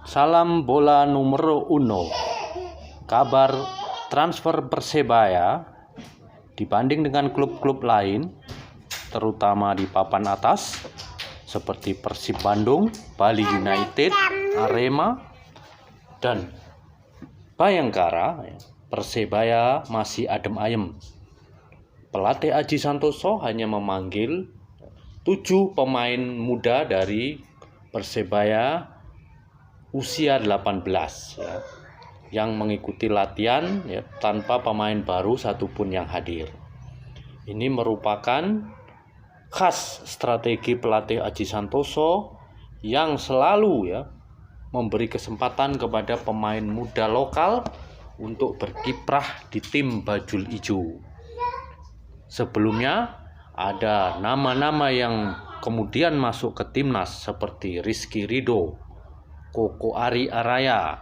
Salam bola numero uno. Kabar transfer Persebaya dibanding dengan klub-klub lain, terutama di papan atas seperti Persib Bandung, Bali United, Arema, dan Bayangkara, Persebaya masih adem ayem. Pelatih Aji Santoso hanya memanggil 7 pemain muda dari Persebaya usia 18 yang mengikuti latihan tanpa pemain baru satupun yang hadir. Ini merupakan khas strategi pelatih Aji Santoso yang selalu memberi kesempatan kepada pemain muda lokal untuk berkiprah di tim Bajul Ijo. Sebelumnya ada nama-nama yang kemudian masuk ke timnas seperti Rizky Ridho, Koko Ari Araya,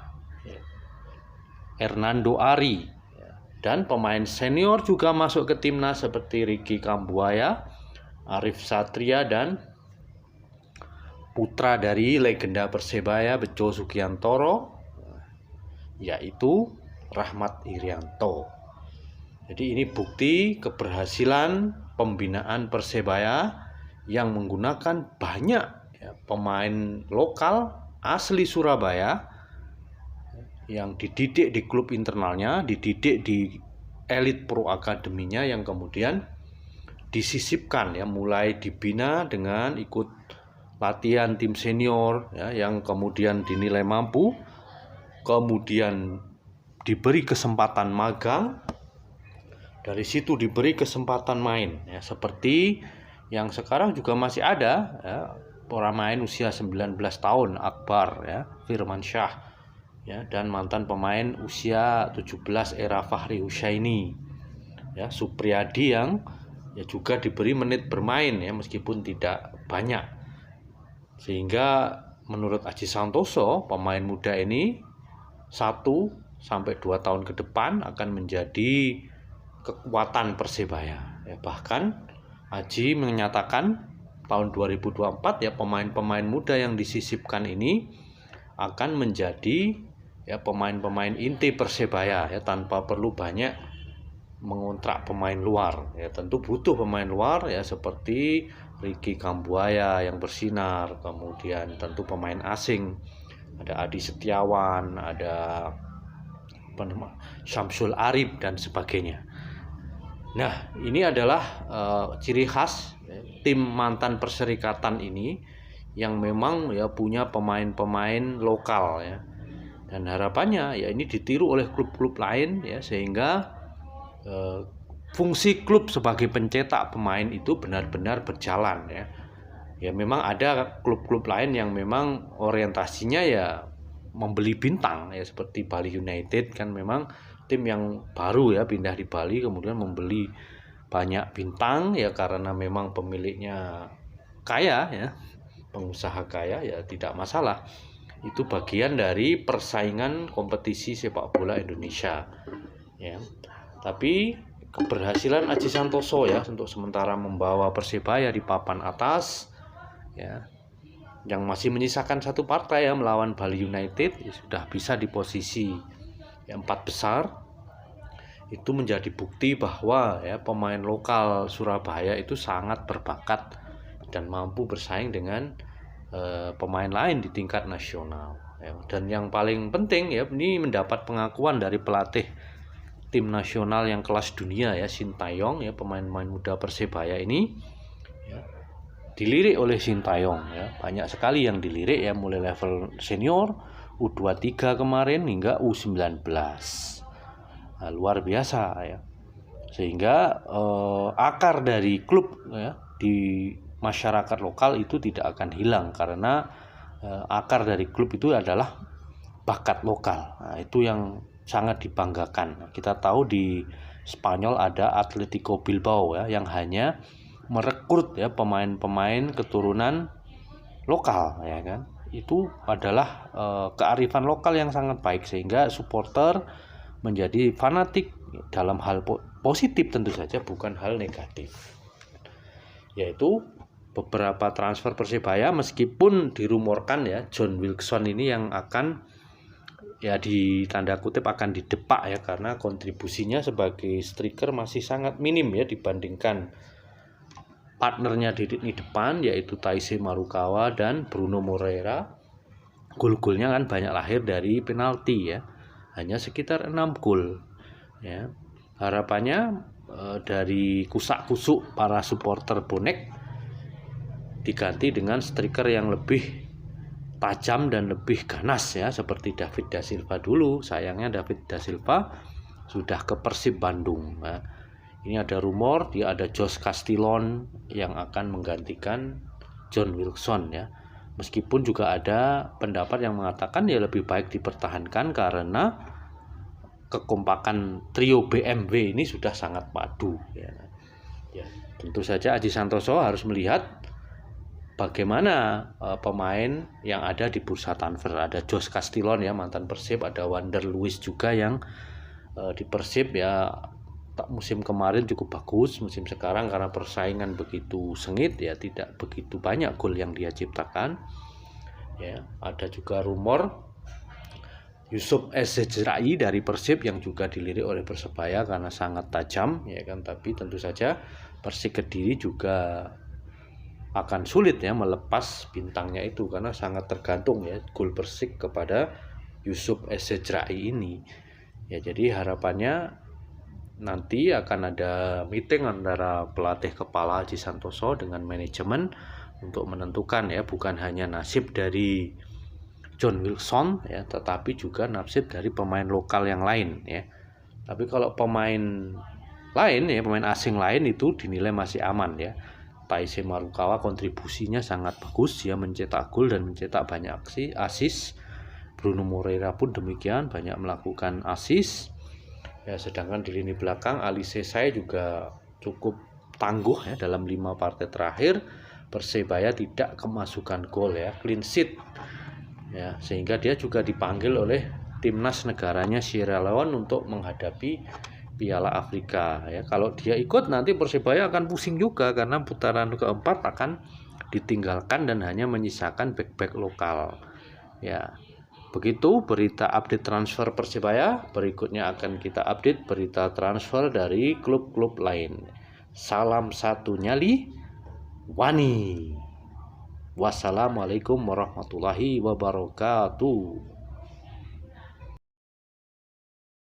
Hernando Ari, dan pemain senior juga masuk ke timnas seperti Ricky Kambuaya, Arif Satria, dan putra dari legenda Persebaya Bejo Sugiantoro, yaitu Rahmat Irianto. Jadi ini bukti keberhasilan pembinaan Persebaya yang menggunakan banyak pemain lokal asli Surabaya yang dididik di klub internalnya, dididik di elit pro akademinya, yang kemudian disisipkan mulai dibina dengan ikut latihan tim senior yang kemudian dinilai mampu, kemudian diberi kesempatan magang, dari situ diberi kesempatan main seperti yang sekarang juga masih ada orang main usia 19 tahun, Akbar Firman Syah, dan mantan pemain usia 17 era Fahri Husaini, Supriyadi, yang juga diberi menit bermain meskipun tidak banyak. Sehingga menurut Aji Santoso, pemain muda ini 1-2 tahun ke depan akan menjadi kekuatan Persebaya. Bahkan Aji menyatakan tahun 2024 pemain-pemain muda yang disisipkan ini akan menjadi pemain-pemain inti Persebaya tanpa perlu banyak mengontrak pemain luar. Tentu butuh pemain luar seperti Ricky Kambuaya yang bersinar, kemudian tentu pemain asing, ada Adi Setiawan, ada Syamsul Arif, dan sebagainya. Nah, ini adalah ciri khas tim mantan perserikatan ini yang memang punya pemain-pemain lokal dan harapannya ini ditiru oleh klub-klub lain sehingga fungsi klub sebagai pencetak pemain itu benar-benar berjalan memang ada klub-klub lain yang memang orientasinya membeli bintang seperti Bali United, kan memang tim yang baru pindah di Bali, kemudian membeli banyak bintang karena memang pemiliknya kaya pengusaha kaya, tidak masalah. Itu bagian dari persaingan kompetisi sepak bola Indonesia Tapi keberhasilan Aji Santoso untuk sementara membawa Persebaya di papan atas yang masih menyisakan satu partai melawan Bali United, sudah bisa di posisi 4 besar. Itu menjadi bukti bahwa pemain lokal Surabaya itu sangat berbakat dan mampu bersaing dengan pemain lain di tingkat nasional. Dan yang paling penting ini mendapat pengakuan dari pelatih tim nasional yang kelas dunia Sintayong, pemain-pemain muda Persebaya ini dilirik oleh Sintayong banyak sekali yang dilirik mulai level senior U23 kemarin hingga U19. Luar biasa sehingga akar dari klub di masyarakat lokal itu tidak akan hilang, karena akar dari klub itu adalah bakat lokal. Itu yang sangat dibanggakan. Kita tahu di Spanyol ada Atletico Bilbao yang hanya merekrut pemain-pemain keturunan lokal kan. Itu adalah kearifan lokal yang sangat baik, sehingga supporter menjadi fanatik dalam hal positif tentu saja, bukan hal negatif. Yaitu beberapa transfer Persebaya, meskipun dirumorkan ya John Wilkson ini yang akan ya di tanda kutip akan didepak ya, karena kontribusinya sebagai striker masih sangat minim ya dibandingkan partnernya di lini depan yaitu Taisei Marukawa dan Bruno Moreira. Gol-golnya kan banyak lahir dari penalti ya, hanya sekitar 6 gol ya. Harapannya dari kusak-kusuk para supporter bonek diganti dengan striker yang lebih tajam dan lebih ganas ya, seperti David Da Silva dulu. Sayangnya David Da Silva sudah ke Persib Bandung. Nah, ini ada rumor dia ada Josh Castillon yang akan menggantikan John Wilkson ya. Meskipun juga ada pendapat yang mengatakan ya lebih baik dipertahankan karena kekompakan trio BMW ini sudah sangat padu ya. Ya, tentu saja Aji Santoso harus melihat bagaimana pemain yang ada di bursa transfer. Ada Josh Castillon ya, mantan Persib, ada Wander Luiz juga yang di Persib ya musim kemarin cukup bagus, musim sekarang karena persaingan begitu sengit ya tidak begitu banyak gol yang dia ciptakan. Ya, ada juga rumor Yusuf Eszedrai dari Persib yang juga dilirik oleh Persebaya karena sangat tajam ya kan, tapi tentu saja Persik Kediri juga akan sulit ya melepas bintangnya itu karena sangat tergantung ya gol Persik kepada Yusuf Eszedrai ini. Ya, jadi harapannya nanti akan ada meeting antara pelatih kepala Aji Santoso dengan manajemen untuk menentukan ya bukan hanya nasib dari John Wilkson ya, tetapi juga nasib dari pemain lokal yang lain ya. Tapi kalau pemain lain ya, pemain asing lain itu dinilai masih aman ya. Taisei Marukawa kontribusinya sangat bagus, dia mencetak gol dan mencetak banyak assist. Bruno Moreira pun demikian, banyak melakukan assist. Ya, sedangkan di lini belakang Ali Sesai juga cukup tangguh ya, dalam 5 partai terakhir Persebaya tidak kemasukan gol ya, clean sheet ya, sehingga dia juga dipanggil oleh timnas negaranya Sierra Leone untuk menghadapi Piala Afrika ya. Kalau dia ikut nanti Persebaya akan pusing juga karena putaran keempat akan ditinggalkan dan hanya menyisakan back-back lokal ya. Begitu berita update transfer Persebaya. Berikutnya akan kita update berita transfer dari klub-klub lain. Salam satu nyali, Wani. Wassalamualaikum warahmatullahi wabarakatuh.